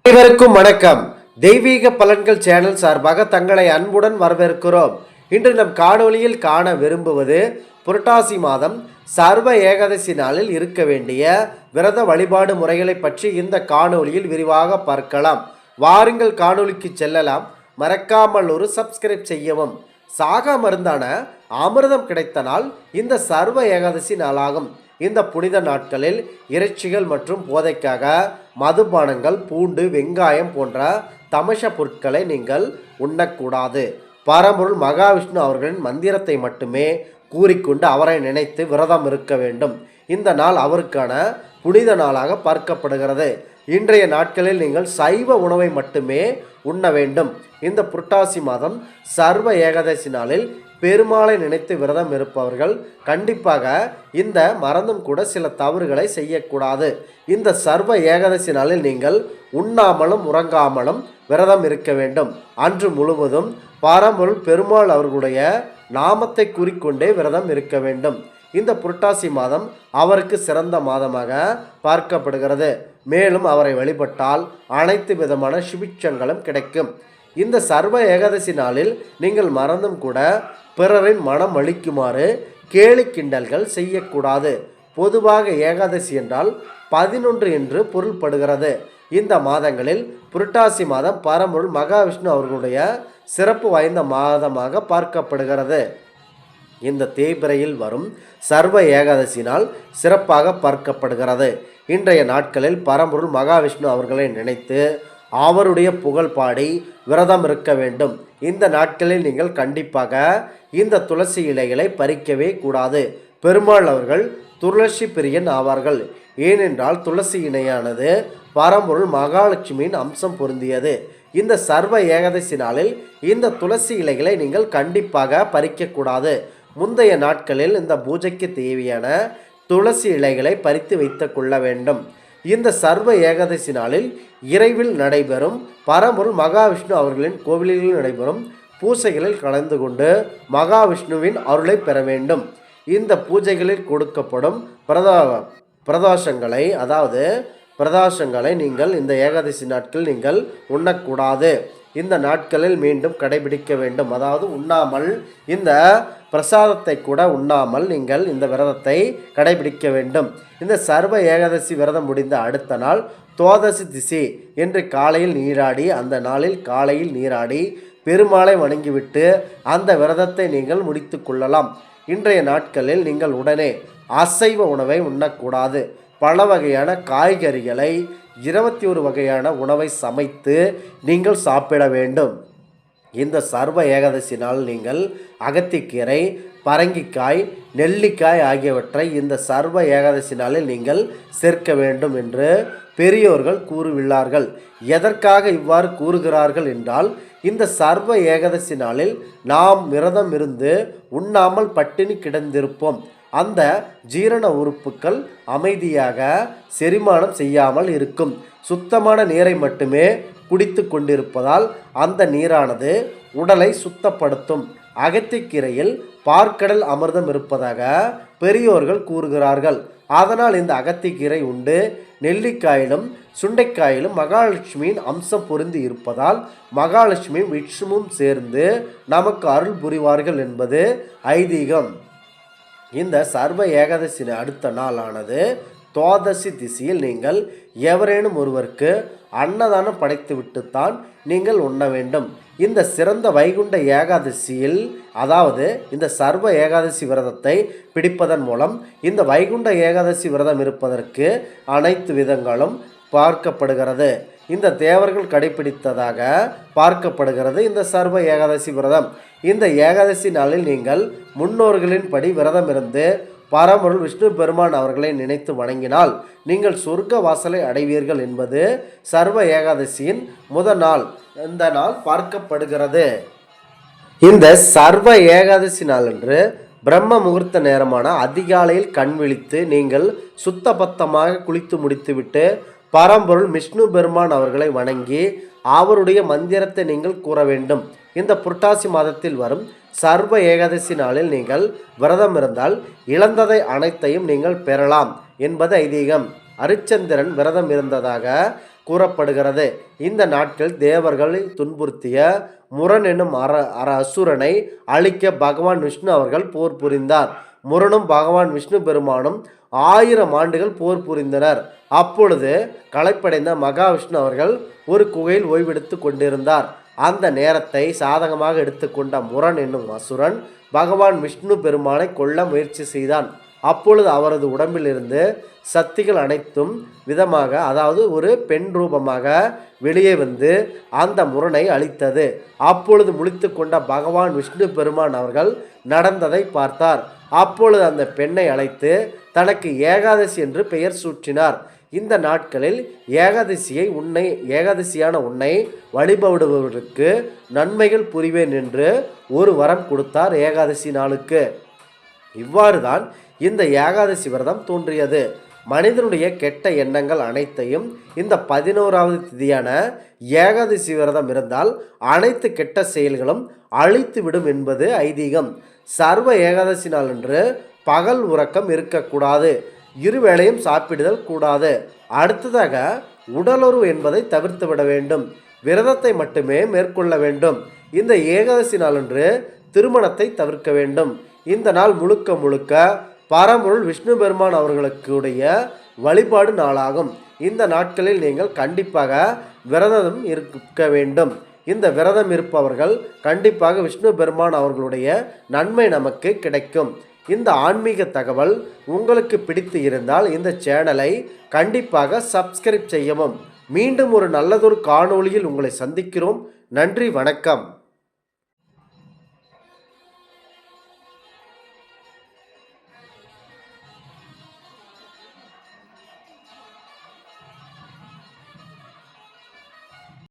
அனைவருக்கும் வணக்கம். தெய்வீக பலன்கள் சேனல் சார்பாக தங்களை அன்புடன் வரவேற்கிறோம். இன்று நம் காணொளியில் காண விரும்புவது புரட்டாசி மாதம் சர்வ ஏகாதசி நாளில் இருக்க வேண்டிய விரத வழிபாடு முறைகளை பற்றி இந்த காணொளியில் விரிவாக பார்க்கலாம். வாருங்கள் காணொளிக்கு செல்லலாம். மறக்காமல் ஒரு சப்ஸ்கிரைப் செய்யவும். சாகா மருந்தான அமிர்தம் கிடைத்த நாள் இந்த சர்வ ஏகாதசி நாளாகும். இந்த புனித நாட்களில் இறைச்சிகள் மற்றும் போதைக்காக மதுபானங்கள், பூண்டு, வெங்காயம் போன்ற தமச பொருட்களை நீங்கள் உண்ணக்கூடாது. பரம்பொருள் மகாவிஷ்ணு அவர்களின் மந்திரத்தை மட்டுமே கூறிக்கொண்டு அவரை நினைத்து விரதம் இருக்க வேண்டும். இந்த நாள் அவருக்கான புனித நாளாக பார்க்கப்படுகிறது. இன்றைய நாட்களில் நீங்கள் சைவ உணவை மட்டுமே உண்ண வேண்டும். இந்த புரட்டாசி மாதம் சர்வ ஏகாதசி நாளில் பெருமாளை நினைத்து விரதம் இருப்பவர்கள் கண்டிப்பாக இந்த மறந்தும் கூட சில தவறுகளை செய்யக்கூடாது. இந்த சர்வ ஏகாதசி நாளில் நீங்கள் உண்ணாமலும் உறங்காமலும் விரதம் இருக்க வேண்டும். அன்று முழுவதும் பரம்பொருள் பெருமாள் அவர்களுடைய நாமத்தை கூறிக்கொண்டே விரதம் இருக்க வேண்டும். இந்த புரட்டாசி மாதம் அவருக்கு சிறந்த மாதமாக பார்க்கப்படுகிறது. மேலும் அவரை வழிபட்டால் அனைத்து விதமான சுபிட்சங்களும் கிடைக்கும். இந்த சர்வ ஏகாதசி நாளில் நீங்கள் மறந்தும் கூட பிறரின் மனம் அளிக்குமாறு கேலி கிண்டல்கள் செய்யக்கூடாது. பொதுவாக ஏகாதசி என்றால் 11 என்று பொருள்படுகிறது. இந்த மாதங்களில் புரட்டாசி மாதம் பரம்பொருள் மகாவிஷ்ணு அவர்களுடைய சிறப்பு வாய்ந்த மாதமாக பார்க்கப்படுகிறது. இந்த தேய்பிறையில் வரும் சர்வ ஏகாதசி நாள் சிறப்பாக பார்க்கப்படுகிறது. இன்றைய நாட்களில் பரம்பொருள் மகாவிஷ்ணு அவர்களை நினைத்து அவருடைய புகழ் பாடி விரதம் இருக்க வேண்டும். இந்த நாட்களில் நீங்கள் கண்டிப்பாக இந்த துளசி இலைகளை பறிக்கவே கூடாது. பெருமாள் அவர்கள் துளசி பிரியன் ஆவார்கள். ஏனென்றால் துளசி இணையானது பரம்பொருள் மகாலட்சுமியின் அம்சம் பொருந்தியது. இந்த சர்வ ஏகாதசி நாளில் இந்த துளசி இலைகளை நீங்கள் கண்டிப்பாக பறிக்கக்கூடாது. முந்தைய நாட்களில் இந்த பூஜைக்கு தேவையான துளசி இலைகளை பறித்து வைத்து கொள்ள வேண்டும். இந்த சர்வ ஏகாதசி நாளில் இரவில் நடைபெறும் பரம்பொருள் மகாவிஷ்ணு அவர்களின் கோவிலில் நடைபெறும் பூஜைகளில் கலந்து கொண்டு மகாவிஷ்ணுவின் அருளை பெற வேண்டும். இந்த பூஜைகளில் கொடுக்கப்படும் பிரதாசங்களை நீங்கள் இந்த ஏகாதசி நாட்கள் நீங்கள் உண்ணக்கூடாது. இந்த நாட்களில் மீண்டும் கடைபிடிக்க வேண்டும். அதாவது உண்ணாமல் இந்த பிரசாதத்தை கூட உண்ணாமல் நீங்கள் இந்த விரதத்தை கடைபிடிக்க வேண்டும். இந்த சர்வ ஏகாதசி விரதம் முடிந்த அடுத்த நாள் துவாதசி திசி என்று காலையில் நீராடி அந்த நாளில் காலையில் நீராடி பெருமாளை வணங்கிவிட்டு அந்த விரதத்தை நீங்கள் முடித்து கொள்ளலாம். இன்றைய நாட்களில் நீங்கள் உடனே அசைவ உணவை உண்ணக்கூடாது. பல வகையான காய்கறிகளை 21 வகையான உணவை சமைத்து நீங்கள் சாப்பிட வேண்டும். இந்த சர்வ ஏகாதசி நாள் நீங்கள் அகத்திக்கீரை, பரங்கிக்காய், நெல்லிக்காய் ஆகியவற்றை இந்த சர்வ ஏகாதசி நாளில் நீங்கள் சேர்க்க வேண்டும் என்று பெரியோர்கள் கூறுகிறார்கள். எதற்காக இவ்வாறு கூறுகிறார்கள் என்றால், இந்த சர்வ ஏகாதசி நாளில் நாம் விரதம் இருந்து உண்ணாமல் பட்டினி கிடந்திருப்போம். அந்த ஜீரண உறுப்புகள் அமைதியாக செரிமானம் செய்யாமல் இருக்கும். சுத்தமான நீரை மட்டுமே குடித்து கொண்டிருப்பதால் அந்த நீரானது உடலை சுத்தப்படுத்தும். அகத்திக்கீரையில் பார்க்கடல் அமிர்தம் இருப்பதாக பெரியோர்கள் கூறுகிறார்கள். அதனால் இந்த அகத்திக்கீரை உண்டு நெல்லிக்காயிலும் சுண்டைக்காயிலும் மகாலட்சுமியின் அம்சம் பொருந்தி இருப்பதால் மகாலட்சுமியும் விஷ்ணுவும் சேர்ந்து நமக்கு அருள் புரிவார்கள் என்பது ஐதீகம். இந்த சர்வ ஏகாதசி அடுத்த நாளானது துவாதசி திசியில் நீங்கள் எவரேனும் ஒருவருக்கு அன்னதானம் படைத்துவிட்டுத்தான் நீங்கள் உண்ண வேண்டும். இந்த சிறந்த வைகுண்ட ஏகாதசியில், அதாவது இந்த சர்வ ஏகாதசி விரதத்தை பிடிப்பதன் மூலம் இந்த வைகுண்ட ஏகாதசி விரதம் இருப்பதற்கு அனைத்து விதங்களும் பார்க்கப்படுகிறது. இந்த தேவர்கள் கடைபிடித்ததாக பார்க்கப்படுகிறது இந்த சர்வ ஏகாதசி விரதம். இந்த ஏகாதசி நாளில் நீங்கள் முன்னோர்களின் படி விரதம் இருந்து பரம்பொருள் விஷ்ணு பெருமான் அவர்களை நினைத்து வணங்கினால் நீங்கள் சொர்க்க வாசலை அடைவீர்கள் என்பது சர்வ ஏகாதசியின் முதல் நாள் இந்த நாள் பார்க்கப்படுகிறது. இந்த சர்வ ஏகாதசி நாளன்று பிரம்ம முகூர்த்த நேரமான அதிகாலையில் கண் விழித்து நீங்கள் சுத்தபத்தமாக குளித்து முடித்துவிட்டு பரம்பொருள் விஷ்ணு பெருமான் அவர்களை வணங்கி அவருடைய மந்திரத்தை நீங்கள் கூற வேண்டும். இந்த புரட்டாசி மாதத்தில் வரும் சர்வ ஏகாதசி நாளில் நீங்கள் விரதம் இருந்தால் இழந்ததை அனைத்தையும் நீங்கள் பெறலாம் என்பது ஐதீகம். அரிச்சந்திரன் விரதம் இருந்ததாக கூறப்படுகிறது. இந்த நாட்கள் தேவர்களை துன்புறுத்திய முரண் என்னும் அசுரனை அழிக்க பகவான் விஷ்ணு அவர்கள் போர் புரிந்தார். முரணும் பகவான் விஷ்ணு பெருமானும் 1000 ஆண்டுகள் போர் புரிந்தனர். அப்பொழுது களைப்படைந்த மகாவிஷ்ணு அவர்கள் ஒரு குகையில் ஓய்வெடுத்து கொண்டிருந்தார். அந்த நேரத்தை சாதகமாக எடுத்துக்கொண்ட முரண் என்னும் அசுரன் பகவான் விஷ்ணு பெருமானை கொல்ல முயற்சி செய்தான். அப்பொழுது அவரது உடம்பில் இருந்து சக்திகள் அனைத்தும் விதமாக, அதாவது ஒரு பெண் ரூபமாக வெளியே வந்து அந்த முரணை அழித்தது. அப்பொழுது முழித்து கொண்ட பகவான் விஷ்ணு பெருமான் அவர்கள் நடந்ததை பார்த்தார். அப்பொழுது அந்த பெண்ணை அழைத்து தனக்கு ஏகாதசி என்று பெயர் சூட்டினார். இந்த நாட்களில் ஏகாதசியான உன்னை வழிபடுபவர்களுக்கு நன்மைகள் புரிவேன் என்று ஒரு வரம் கொடுத்தார் ஏகாதசி நாளுக்கு. இவ்வாறு தான் இந்த ஏகாதசி விரதம் தோன்றியது. மனிதனுடைய கெட்ட எண்ணங்கள் அனைத்தையும் இந்த 11வது திதியான ஏகாதசி விரதம் இருந்தால் அனைத்து கெட்ட செயல்களும் அழித்து விடும் என்பது ஐதீகம். சர்வ ஏகாதசி நாளன்று பகல் உறக்கம் இருக்கக்கூடாது, இருவேளையும் சாப்பிடுதல் கூடாது. அடுத்ததாக உடலுறவு என்பதை தவிர்த்து விட வேண்டும், விரதத்தை மட்டுமே மேற்கொள்ள வேண்டும். இந்த ஏகாதசி நாளன்று திருமணத்தை தவிர்க்க வேண்டும். இந்த நாள் முழுக்க முழுக்க பரம்பொருள் விஷ்ணு பெருமான் அவர்களுக்குடைய வழிபாடு நாளாகும். இந்த நாட்களில் நீங்கள் கண்டிப்பாக விரதம் இருக்க வேண்டும். இந்த விரதம் இருப்பவர்கள் கண்டிப்பாக விஷ்ணு பெருமான் அவர்களுடைய நன்மை நமக்கு கிடைக்கும். இந்த ஆன்மீக தகவல் உங்களுக்கு பிடித்து இருந்தால் இந்த சேனலை கண்டிப்பாக சப்ஸ்கிரைப் செய்யவும். மீண்டும் ஒரு நல்லதொரு காணொளியில் உங்களை சந்திக்கிறோம். நன்றி, வணக்கம்.